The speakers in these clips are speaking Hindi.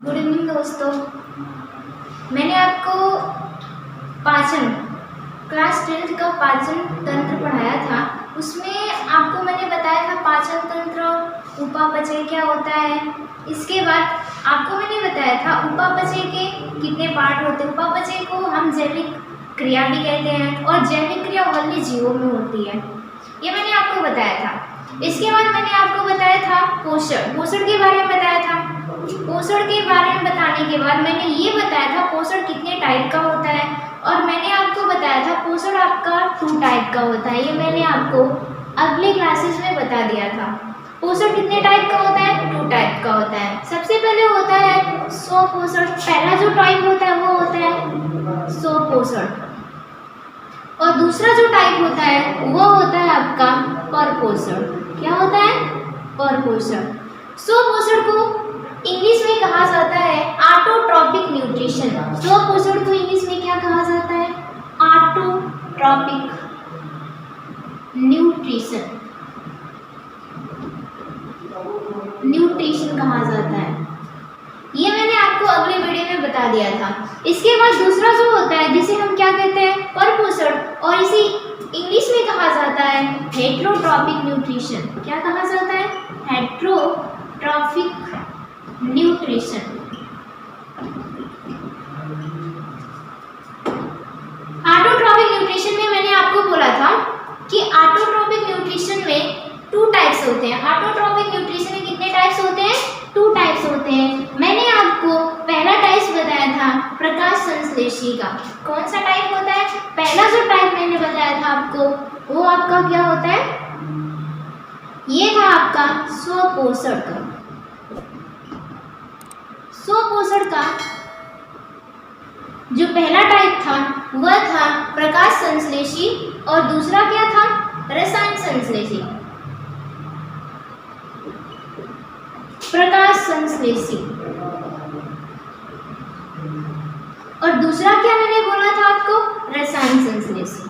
गुड इवनिंग दोस्तों। मैंने आपको पाचन क्लास 10th का पाचन तंत्र पढ़ाया था। उसमें आपको मैंने बताया था पाचन तंत्र, उपापचय क्या होता है। इसके बाद आपको मैंने बताया था उपापचय के कितने पार्ट होते हैं। उपापचय को हम जैविक क्रिया भी कहते हैं और जैविक क्रिया ओनली जीवों में होती है, ये मैंने आपको बताया था। इसके बाद मैंने आपको बताया था पोषण के बारे में बताया था। पोषण के बारे में बताने के बाद मैंने ये बताया था पोषण कितने टाइप का होता है, और मैंने आपको बताया था पोषण आपका 2 टाइप का होता है। ये मैंने आपको अगले क्लासेस में बता दिया था। पोषण कितने टाइप का होता है? 2 टाइप का होता है। सबसे पहले होता है स्वपोषण। पहला जो टाइप होता है वो होता है स्वपोषण, और दूसरा जो टाइप होता है वो होता है आपका परपोषण। क्या होता है? परपोषण। स्वपोषण को इंग्लिश में कहा जाता है ऑटोट्रॉपिक न्यूट्रिशन। स्वपोषण को इंग्लिश में क्या कहा जाता है? ऑटोट्रॉपिक न्यूट्रिशन कहा जाता है। ये मैंने आपको अगले वीडियो में बता दिया था। इसके बाद दूसरा जो होता है जिसे हम क्या कहते हैं? परपोषण, और इसे इंग्लिश में कहा जाता है हेटेरोट्रॉपिक न्यूट्रिशन। क्या कहा जाता है? Heterotrophic nutrition. ऑटोट्रॉपिक न्यूट्रिशन में मैंने आपको बोला था कि ऑटोट्रॉपिक न्यूट्रिशन में 2 टाइप्स होते हैं। ऑटोट्रॉपिक न्यूट्रिशन में कितने टाइप्स होते हैं? 2 टाइप्स होते हैं। मैंने आपको पहला टाइप बताया था प्रकाश संश्लेषी का। कौन सा टाइप होता है? पहला जो टाइप मैंने बताया था आपको वो आपका क्या होता है? ये था आपका स्वपोषण का। स्वपोषण का जो पहला टाइप था वह था प्रकाश संश्लेषी, और दूसरा क्या था? रसायन संश्लेषी। प्रकाश संश्लेषी और दूसरा क्या मैंने बोला था आपको? रसायन संश्लेषी।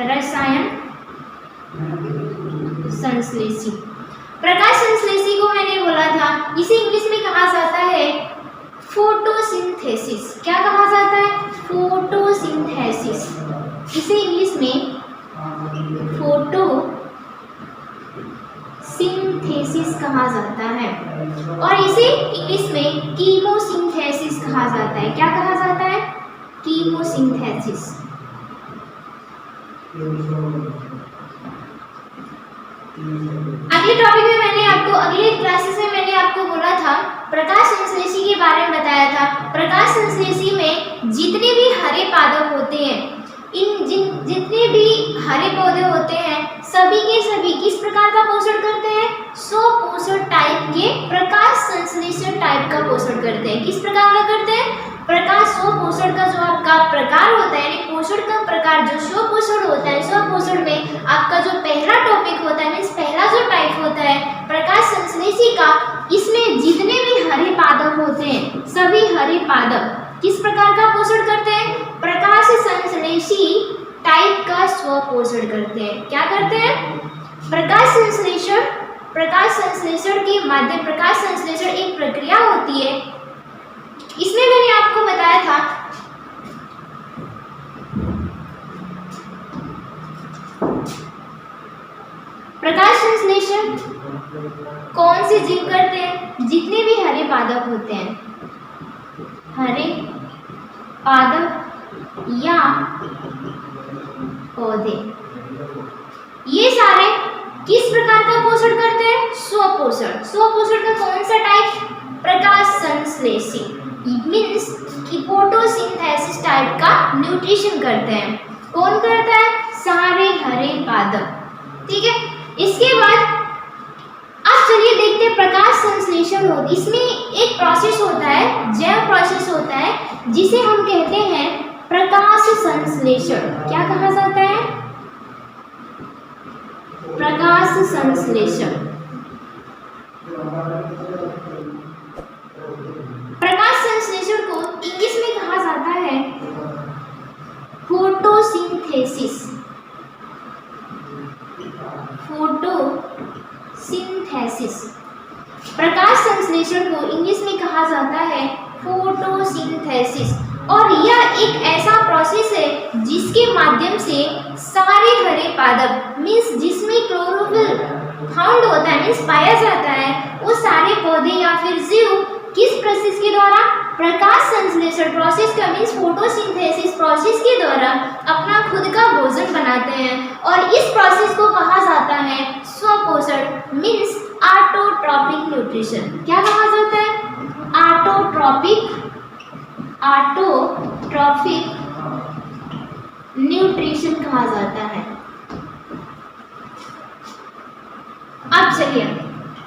रसायन संश्लेषी। प्रकाश संश्लेषी को मैंने बोला था इसे इंग्लिश में कहा जाता है फोटोसिंथेसिस। क्या कहा जाता है? फोटोसिंथेसिस। इसे इंग्लिश में फोटोसिंथेसिस कहा जाता है, और इसे इंग्लिश में कीमोसिंथेसिस कहा जाता है। क्या कहा जाता है? कीमोसिंथेसिस। अगले टॉपिक में मैंने आपको अगले क्लासेस में मैंने आपको बोला था प्रकाश संश्लेषी के बारे में बताया था। प्रकाश संश्लेषी में जितने भी हरे पादप होते हैं, जितने भी हरे पौधे होते हैं, सभी के सभी किस प्रकार का पोषण करते हैं? स्वपोषण टाइप के प्रकाश संश्लेषण टाइप का पोषण करते हैं। किस प्रकार का करते हैं? प्रकाश स्वपोषण का जो आपका प्रकार होता है, यानी पोषण का प्रकार जो स्वपोषण होता है, स्वपोषण में आपका जो पहला टॉपिक होता है, मीन्स पहला जो टाइप होता है प्रकाश संश्लेषी का, इसमें जितने भी हरे पादप होते हैं, सभी हरे पादप किस प्रकार का पोषण करते हैं? प्रकाश संश्लेषी टाइप का स्वपोषण करते हैं। क्या करते हैं? प्रकाश संश्लेषण के माध्यम, प्रकाश संश्लेषण एक प्रक्रिया होती है। इसमें मैंने आपको बताया था प्रकाश संश्लेषण कौन से जीव करते हैं? जितने भी हरे पादप होते हैं, हरे पादप या पौधे, ये सारे किस प्रकार का पोषण करते हैं? स्वपोषण। स्वपोषण का कौन सा टाइप? प्रकाश संश्लेषी, मीन्स कि फोटोसिंथेसिस टाइप का न्यूट्रिशन करते हैं। कौन करता है? सारे हरे पादप। ठीक है। इसके बाद अब चलिए देखते हैं प्रकाश संश्लेषण होती, इसमें एक प्रोसेस होता है, जैव प्रोसेस होता है, जिसे हम कहते हैं प्रकाश संश्लेषण। क्या कहा जाता है? प्रकाश संश्लेषण। प्रकाश संश्लेषण को इंग्लिश में कहा जाता है फोटोसिंथेसिस। फोटोसिंथेसिस। प्रकाश संश्लेषण को इंग्लिश में कहा जाता है फोटोसिंथेसिस, और यह एक ऐसा प्रोसेस है जिसके माध्यम से सारे हरे पादप मीन्स जिसमें क्लोरोफिल फाउंड होता है मीन्स पाया जाता है, वो सारे पौधे या फिर जीव किस प्रोसेस के द्वारा, प्रकाश संश्लेषण प्रोसेस का मीन्स फोटोसिंथेसिस प्रोसेस के द्वारा अपना खुद का भोजन बनाते हैं। और इस प्रोसेस को कहा जाता है स्वपोषण मीन्स ऑटोट्रॉपिक न्यूट्रिशन। क्या कहा जाता है? ऑटोट्रॉपिक न्यूट्रिशन कहा जाता है। अब चलिए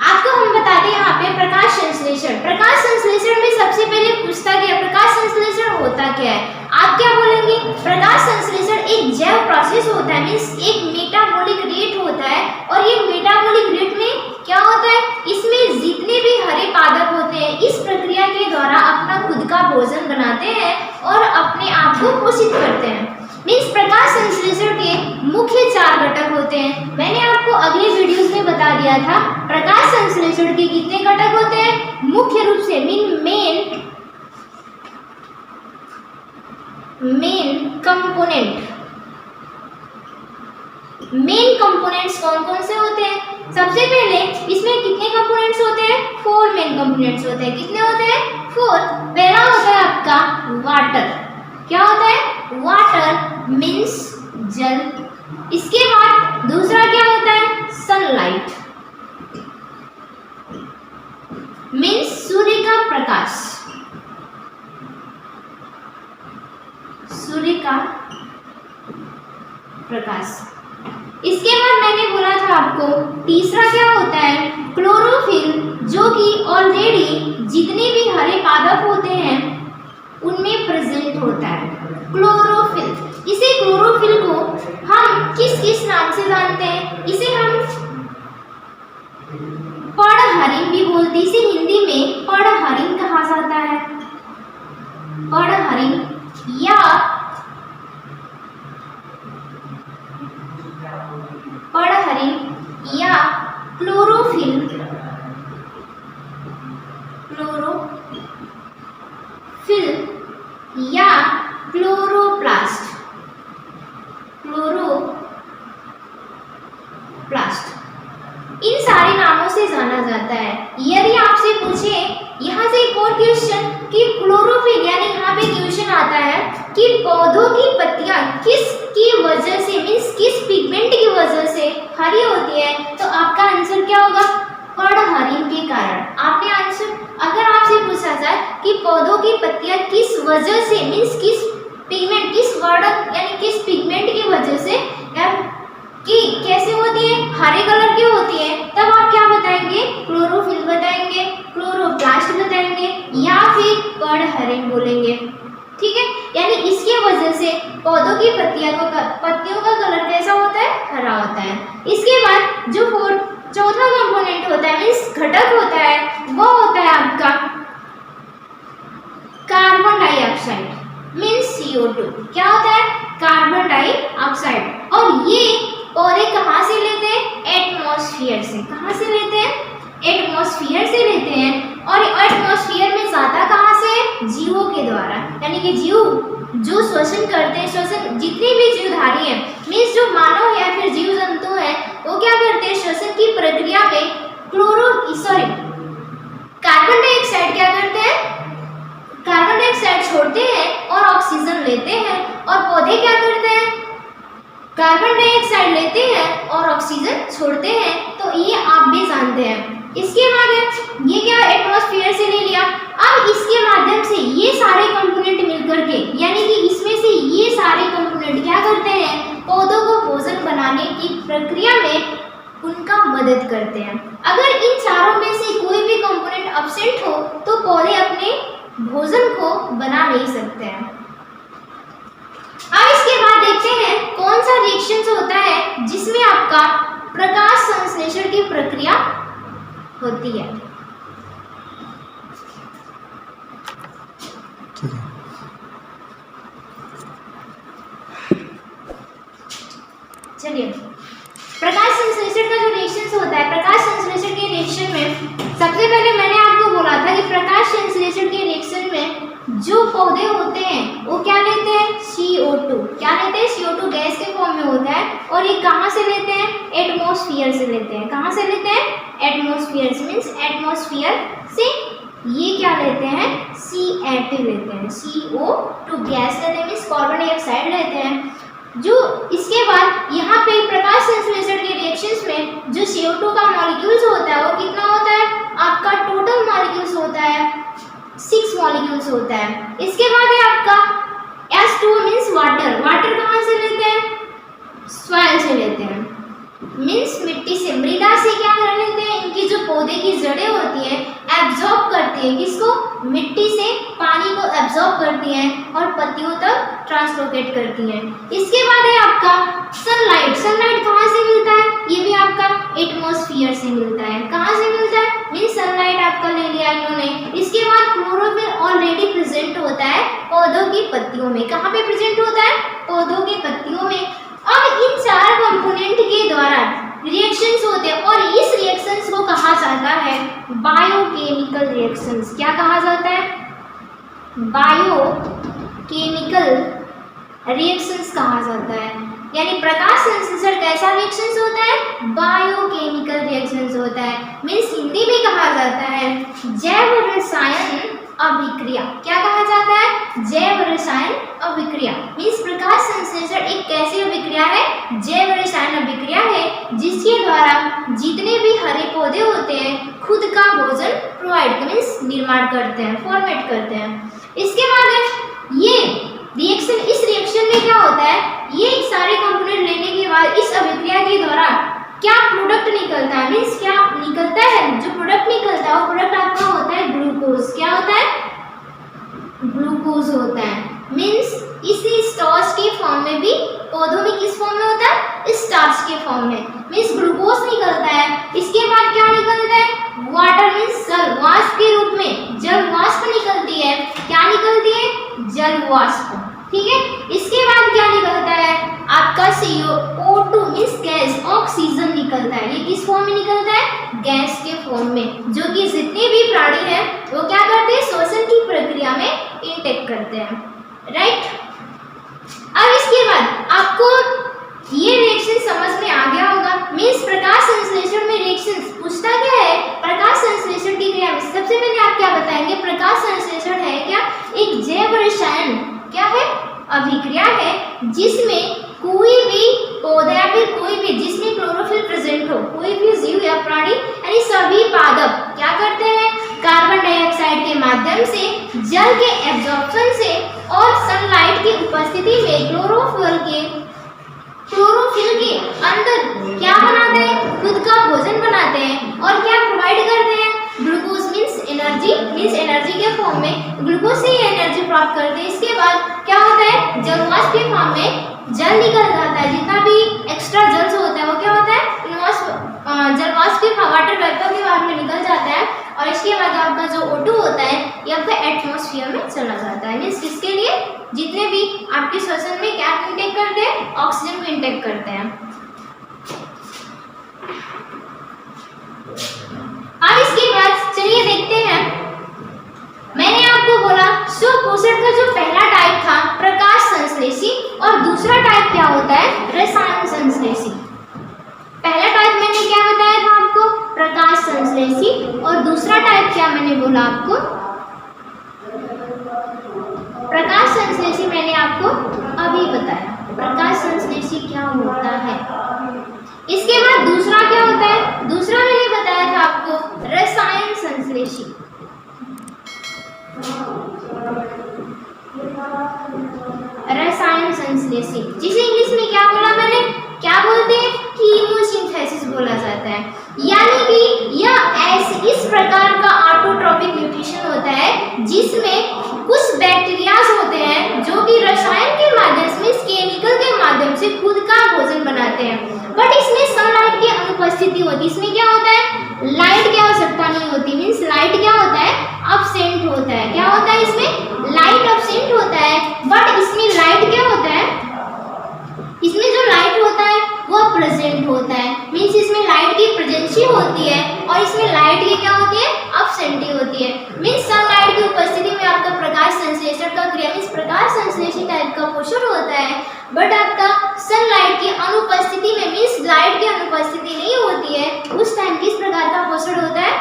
आपको हम बताते हैं यहाँ पे प्रकाश संश्लेषण। प्रकाश संश्लेषण में सबसे पहले पूछता क्या, प्रकाश संश्लेषण होता क्या है? आप क्या बोलेंगे? प्रकाश संश्लेषण एक जैव प्रोसेस होता है मीन्स एक मेटाबॉलिक रेट होता है, और ये मेटाबॉलिक रेट में क्या होता है, इसमें जितने भी हरे पादप होते हैं इस प्रक्रिया के द्वारा अपना खुद का भोजन बनाते हैं और अपने आप को पोषित करते हैं। मीन्स प्रकाश संश्लेषण के मुख्य 4 घटक होते हैं। मैंने आपको अगले वीडियोस में बता दिया था प्रकाश संश्लेषण के कितने घटक होते हैं। मुख्य रूप से मेन कंपोनेंट्स कौन कौन से होते हैं? सबसे पहले इसमें कितने कंपोनेंट्स होते हैं? 4 मेन कंपोनेंट्स होते हैं। कितने होते हैं? 4। पहला होता है आपका वाटर। क्या होता है? वाटर मीन्स जल। इसके बाद दूसरा क्या होता है? सनलाइट मीन्स सूर्य का प्रकाश। सूर्य का प्रकाश। इसके बाद मैंने बोला था आपको तीसरा क्या होता है? क्लोरोफिल, जो कि ऑलरेडी जितने भी हरे पादप होते हैं उनमें प्रेजेंट होता है क्लोरोफिल। इसे क्लोरोफिल को हम किस किस नाम से जानते हैं? इसे हम पर्ण भी बोलते हैं। इसे हिंदी में पर्ण कहा जाता है। पर्ण या क्लोरोफिल या क्लोरोप्लास्ट। इन सारे नामों से जाना जाता है। यदि आपसे पूछे यहाँ से एक और क्वेश्चन कि क्लोरोफिल यानी यहाँ पे क्वेश्चन आता है कि पौधों की पत्तियां किसकी वजह से मीन्स किस पिगमेंट की वजह से हरी होती है, तो आपका आंसर क्या होगा? पर्ण के कारण। आपने आंसर अगर आपसे पूछा जाए कि पौधों की पत्तियां किस वजह से मीन्स किस पिगमेंट किस वर्ण यानी किस पिगमेंट की वजह से कि कैसे होती है, हरे कलर की होती है, तब आप क्या बताएंगे? क्लोरोफिल बताएंगे, क्लोरोप्लास्ट बताएंगे या फिर पर्ण बोलेंगे। ठीक है, यानी इसके वजह से पौधों की पत्तियों का कलर कैसा होता है? हरा होता है। इसके बाद जो चौथा कंपोनेंट होता है मीन्स घटक होता है, वो होता है आपका कार्बन डाइऑक्साइड मीन्स CO2। क्या होता है? Carbon dioxide. और ये पौधे कहाँ से लेते हैं? एटमॉस्फेयर से। कहाँ से लेते हैं? एटमॉस्फेयर से लेते हैं। और एटमॉस्फेयर में ज्यादा कहाँ से? जीवों के द्वारा, यानी कि जीव जो श्वसन करते हैं, श्वसन जितने भी जीवधारी हैं मीन्स जो मानव या फिर जीव जंतु है वो क्या करते हैं? श्वसन की प्रक्रिया में कार्बन डाइऑक्साइड क्या करते हैं? कार्बन डाइऑक्साइड छोड़ते हैं और ऑक्सीजन लेते हैं। और पौधे क्या करते हैं? कार्बन डाइऑक्साइड लेते हैं और ऑक्सीजन छोड़ते हैं। तो ये आप भी जानते हैं। इसके बाद ये क्या एटमॉस्फेयर से ले लिया। अब इसके माध्यम से ये सारे कंपोनेंट मिलकर के यानी कि इसमें से ये सारे कंपोनेंट क्या करते हैं? पौधों को भोजन बनाने की प्रक्रिया में उनका मदद करते हैं। अगर इन चारों में से कोई भी कंपोनेंट एब्सेंट हो तो पौधे अपने भोजन को बना नहीं सकते हैं। अब इसके बाद देखते हैं कौन सा रिएक्शन होता है जिसमें आपका प्रकाश संश्लेषण की प्रक्रिया होती है। चलिए, प्रकाश संश्लेषण का जो रिएक्शन होता है, प्रकाश संश्लेषण के रिएक्शन में सबसे पहले पौधे होते हैं वो क्या लेते हैं, CO2। क्या लेते हैं, CO2 गैस के फॉर्म में होता है। और ये कहाँ से लेते हैं, एटमॉस्फेयर से लेते हैं। कहाँ से लेते हैं, एटमॉस्फेयर से, मीन्स एटमॉस्फेयर से ये क्या लेते हैं, C8 लेते हैं, CO2 गैस लेते हैं, मीन्स कार्बन डाइऑक्साइड लेते हैं। जो इसके बाद यहाँ पे प्रकाश संश्लेषण के रिएक्शंस में जो CO2 का मॉलिक्यूल्स होता है वो कितना होता है, आपका टोटल मॉलिक्यूल्स होता है 6 मॉलिक्यूल्स होता है। इसके बाद है आपका H2O मीन्स वाटर। वाटर कहाँ से लेते हैं, सॉइल से लेते हैं, मीन्स मिट्टी से, मृदा से क्या कर लेते हैं, इनकी जो पौधे की जड़ें होती हैं एब्जॉर्ब करती है किसको, मिट्टी से पानी को एब्जॉर्ब करती हैं और पत्तियों तक ट्रांसलोकेट करती हैं। इसके बाद है आपका सनलाइट। सनलाइट कहाँ से मिलता है, ये भी आपका एटमॉस्फेयर से मिलता है। कहाँ से मिलता है, मीन्स सनलाइट आपका ले लिया इन्होंने। इसके बाद क्लोरोफिल ऑलरेडी प्रेजेंट होता है पौधों की पत्तियों में। कहाँ पे प्रेजेंट होता है, पौधों की पत्तियों में। अब इन 4 कंपोनेंट के द्वारा रिएक्शंस होते हैं और इस रिएक्शंस को कहा जाता है बायोकेमिकल रिएक्शंस। क्या कहा जाता है, बायोकेमिकल रिएक्शंस कहा जाता है। यानी प्रकाश संश्लेषण कैसा रिएक्शंस होता है, बायोकेमिकल रिएक्शंस होता है। मीन्स हिंदी में कहा जाता है जैव रसायन अभिक्रिया। क्या कहा जाता है, जैव रसायन अभिक्रिया। मीन्स प्रकाश संश्लेषण एक कैसी अभिक्रिया है, जैव रसायन अभिक्रिया है जिसके द्वारा जितने भी हरे पौधे होते हैं खुद का भोजन प्रोवाइड, मीन्स निर्माण करते हैं, फॉर्मेट करते हैं। इसके बाद ये रिएक्शन, इस रिएक्शन में क्या होता है, ये सारे कंपोनेंट लेने के बाद इस अभिक्रिया के द्वारा क्या प्रोडक्ट निकलता है, मीन्स क्या निकलता है, जो प्रोडक्ट निकलता है वो प्रोडक्ट आपका होता है ग्लूकोज। क्या होता है, ग्लूकोज होता है। मीन्स इसी स्टार्च के फॉर्म में भी पौधों में किस फॉर्म में होता है, स्टार्च के फॉर्म में, मीन्स ग्लूकोज निकलता है। इसके बाद क्या निकलता है, वाटर मीन्स जल वाष्प के रूप में जल वाष्प निकलती है। क्या निकलती है, जल वाष्प, ठीक है। इसके बाद क्या निकलता है आपका CO2 मीन्स गैस, ऑक्सीजन निकलता है। ये किस फॉर्म में निकलता है, गैस के फॉर्म में, जो कि जितने भी प्राणी हैं वो क्या करते हैं, श्वसन की प्रक्रिया में इनटेक करते हैं, राइट। अब इसके बाद आपको ये रिएक्शन समझ में आ गया होगा। मीन्स प्रकाश संश्लेषण में रिएक्शन पूछता क्या है, प्रकाश संश्लेषण की क्रिया में सबसे पहले आप क्या बताएंगे, प्रकाश संश्लेषण है क्या, एक जैव रसायन क्या है, अभिक्रिया है जिसमें कोई भी पौधा या फिर कोई भी जिसमें क्लोरोफिल प्रेजेंट हो, कोई भी जीव या प्राणी यानी सभी पादप क्या करते हैं, कार्बन डाइऑक्साइड के माध्यम से, जल के एब्जॉर्प्शन से और सनलाइट की उपस्थिति में क्लोरोफिल के अंदर क्या बनाते हैं, खुद का भोजन बनाते हैं और क्या प्रोवाइड करते हैं, glucose means energy, means energy के फॉर्म में ग्लूकोज से ही एनर्जी प्राप्त करते हैं। इसके बाद क्या होता है, जल वाष्प के फॉर्म में जल निकल जाता है, जितना भी एक्स्ट्रा जल होता है वो क्या होता है, जल वाष्प के वाटर वेपर के बाद में निकल जाता है और इसके बाद आपका जो O2 होता है ये आपका एटमॉस्फेयर में चला जाता है। मीन्स किसके लिए, जितने भी आपके श्वसन में क्या इंटेक करते हैं, ऑक्सीजन को इंटेक करते हैं। अब इसके बाद चलिए देखते हैं, मैंने आपको बोला स्वपोषण का जो पहला टाइप था प्रकाश संश्लेषी और दूसरा टाइप क्या होता है, रसायन संश्लेषी। पहला टाइप मैंने क्या बताया था आपको, प्रकाश संश्लेषी, और दूसरा टाइप क्या मैंने बोला आपको, प्रकाश संश्लेषी मैंने आपको अभी बताया, प्रकाश संश्लेषी क्या होता है। इसके बाद दूसरा क्या होता है, दूसरा मैंने बताया था आपको रसायन संश्लेषी। रसायन संश्लेषी जिसे इंग्लिश में क्या बोला मैंने, क्या बोलते हैं, कीमोसिंथेसिस बोला जाता है। यानी कि यह इस प्रकार का ऑटोट्रॉपिक न्यूट्रिशन होता है जिसमें कुछ बैक्टीरियाज होते हैं जो कि रसायन के माध्यम से, केमिकल के माध्यम से खुद का भोजन बनाते हैं, बट इसमें सनलाइट की अनुपस्थिति होती है। इसमें क्या होता है, लाइट की आवश्यकता नहीं होती, मीन्स लाइट क्या होता है, अब्सेंट होता है। क्या होता है, इसमें लाइट अब्सेंट होता है, बट इसमें लाइट क्या होता है, इसमें जो लाइट होता है वो प्रेजेंट होता है। मीन्स इसमें लाइट की प्रेजेंसी होती है और इसमें लाइट की क्या होती है, अब्सेंटी होती है। मीन्स सनलाइट की उपस्थिति में आपका प्रकाश संश्लेषण का बट आपका सनलाइट की अनुपस्थिति में, मीन्स लाइट की अनुपस्थिति नहीं होती है, उस टाइम किस प्रकार का पोषण होता है?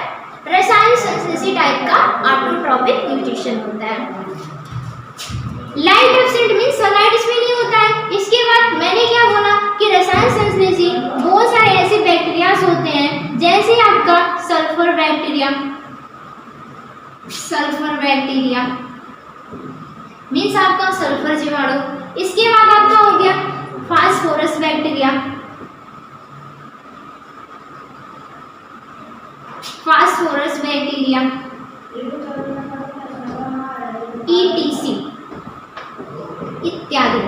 रसायन संश्लेषी टाइप का ऑटोट्रॉपिक न्यूट्रिशन होता है। लाइट एब्सेंट मीन्स सनलाइट इसमें नहीं होता है। इसके बाद मैंने क्या बोला कि रसायन संश्लेषी बहुत सारे ऐसे बैक्टीरियाज होते हैं, जैसे आपका sulphur bacteria, sulphur bacteria means आपका सल्फर जीवाणु। इसके बाद आपका हो गया phosphorus bacteria, phosphorus bacteria ETC इत्यादि।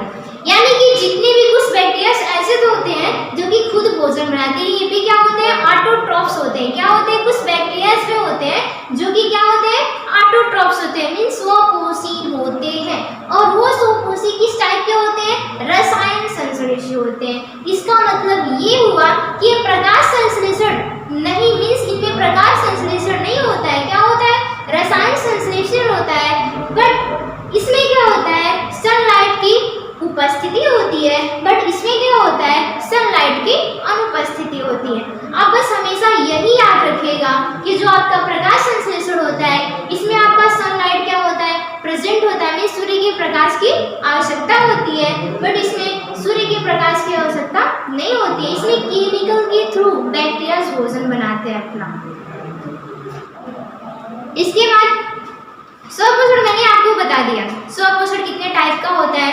यानी कि जितने भी कुछ बैक्टीरिया ऐसे तो होते हैं जो कि खुद भोजन बनाते हैं, ये भी क्या होते हैं? ऑटोट्रॉफ्स होते हैं। क्या होते हैं? कुछ बैक्टीरिया में होते हैं जो कि क्या होते हैं? ऑटोट्रॉफ्स होते हैं, मीन्स स्वपोषी होते हैं। और वो स्वपोषी किस टाइप के होते हैं? रसायन संश्लेषी होते हैं। इसका मतलब ये हुआ कि ये प्रकाश संश्लेषण नहीं, मीन्स इनमें प्रकाश संश्लेषण नहीं होता है। क्या होता है? रसायन संश्लेषण होता है। बट इसमें क्या होता है? सनलाइट की उपस्थिति होती है, बट इसमें क्या होता है? सनलाइट की अनुपस्थिति होती है। आप बस हमेशा यही याद रखिएगा कि जो आपका प्रकाश संश्लेषण होता है, इसमें आपका सनलाइट क्या होता है? प्रेजेंट होता है, मीन्स सूर्य के प्रकाश की आवश्यकता होती है, बट इसमें सूर्य के प्रकाश की आवश्यकता नहीं होती है। इसमें केमिकल के थ्रू बैक्टीरिया भोजन बनाते हैं अपना। इसके बाद स्वपोषण मैंने आपको बता दिया। स्वपोषण कितने टाइप का होता है?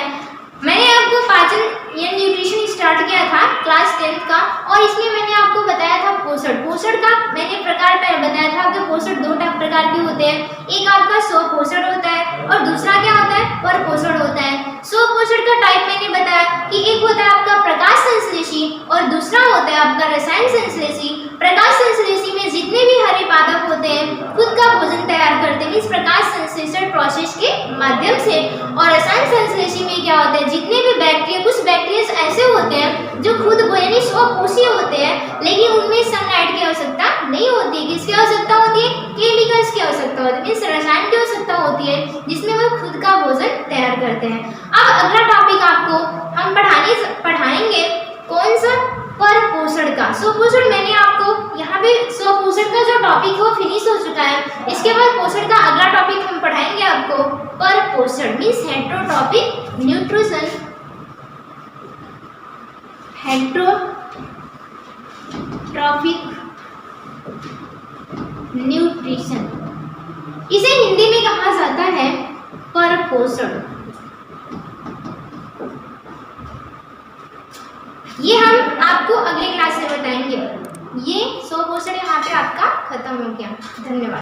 मैंने आपको पाचन या न्यूट्रिशन स्टार्ट किया था क्लास 10th का, और इसमें मैंने आपको बताया था पोषण। पोषण का मैंने प्रकार बताया था कि पोषण दो प्रकार के होते हैं। एक आपका स्वपोषण होता है और दूसरा क्या होता है? परपोषण होता है। स्वपोषण का टाइप मैंने बताया कि एक होता है आपका प्रकाश संश्लेषी और दूसरा होता है आपका रसायन संश्लेषी। प्रकाश संश्लेषी में जितने भी हरे पादप होते हैं खुद का भोजन तैयार करते हैं, इस प्रकाश संश्लेषण प्रोसेस के माध्यम से। और रसायन संश्लेषी में क्या होता है? जितने भी बैक्टीरिया, कुछ बैक्टीरिया ऐसे होते हैं जो खुद यानी स्वपोषी होते हैं, लेकिन उनमें सनलाइट की आवश्यकता नहीं होती। किसकी आवश्यकता होती है? केमिकल्स की आवश्यकता होती है, मीन्स रसायन की आवश्यकता होती है, जिसमें वो खुद का भोजन तैयार करते हैं। अब अगला टॉपिक आपको हम पढ़ाएंगे कौन सा? परपोषण का। स्वपोषण मैंने आपको यहाँ पे स्वपोषण का जो टॉपिक है वो फिनिश हो चुका है। इसके बाद पोषण का अगला टॉपिक हम पढ़ाएंगे आपको परपोषण, means heterotrophic nutrition, heterotrophic nutrition. इसे हिंदी में कहा जाता है परपोषण। ये हम आपको अगले क्लास में बताएंगे। ये स्वपोषण यहाँ पे आपका खत्म हो गया। धन्यवाद।